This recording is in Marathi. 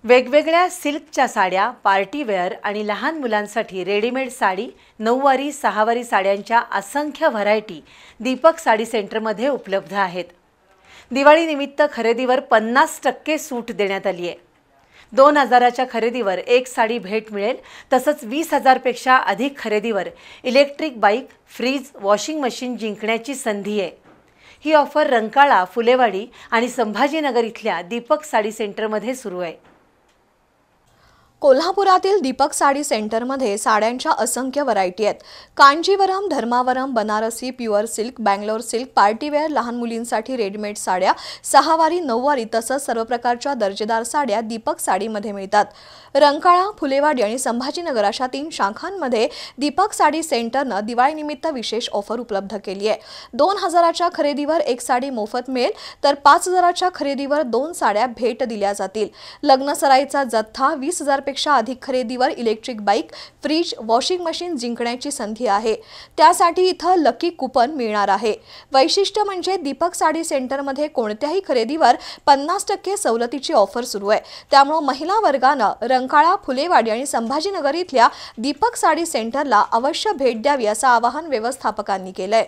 वेगवेगळ्या सिल्कच्या साड्या, पार्टीवेअर आणि लहान मुलांसाठी रेडीमेड साडी, नऊवारी, सहावारी साड्यांच्या असंख्य व्हरायटी दीपक साडी सेंटरमध्ये उपलब्ध आहेत। दिवाळीनिमित्त खरेदीवर 50% सूट देण्यात आली आहे। 2000च्या खरेदीवर एक साडी भेट मिळेल, तसंच 20,000 पेक्षा अधिक खरेदीवर electric bike, fridge, washing machine जिंकण्याची संधी आहे। ही ऑफर रंकाळा, फुलेवाडी आणि संभाजीनगर इथल्या दीपक साडी सेंटरमध्ये सुरू आहे। कोल्हापुरातील दीपक साडी सेंटरमध्ये साड्यांच्या असंख्य व्हरायटी आहेत। Kanjivaram, Dharmavaram, Banarasi, pure silk, Bangalore silk, partywear, लहान मुलींसाठी रेडीमेड साड्या, सहावारी, नऊवारी तसंच सर्व प्रकारच्या दर्जेदार साड्या दीपक साडीमध्ये मिळतात। रंकाळा, फुलेवाडी आणि संभाजीनगर अशा 3 शाखांमध्ये दीपक साडी सेंटरनं दिवाळीनिमित्त विशेष ऑफर उपलब्ध केली आहे। 2000च्या खरेदीवर एक साडी मोफत मिळेल, तर 5000च्या खरेदीवर 2 साड्या भेट दिल्या जातील। लग्नसराईचा जथ्था, 20,000 पेक्षा अधिक खरेदीवर electric bike, fridge, washing machine जिंकण्याची संधी आहे। त्यासाठी इथं लकी कुपन मिळणार आहे। वैशिष्ट्य म्हणजे दीपक साडी सेंटरमध्ये कोणत्याही खरेदीवर 50% सवलतीची ऑफर सुरू आहे। त्यामुळे महिला वर्गानं रंकाळा, फुलेवाडी आणि संभाजीनगर इथल्या दीपक साडी सेंटरला अवश्य भेट द्यावी असं आवाहन व्यवस्थापकांनी केलंय।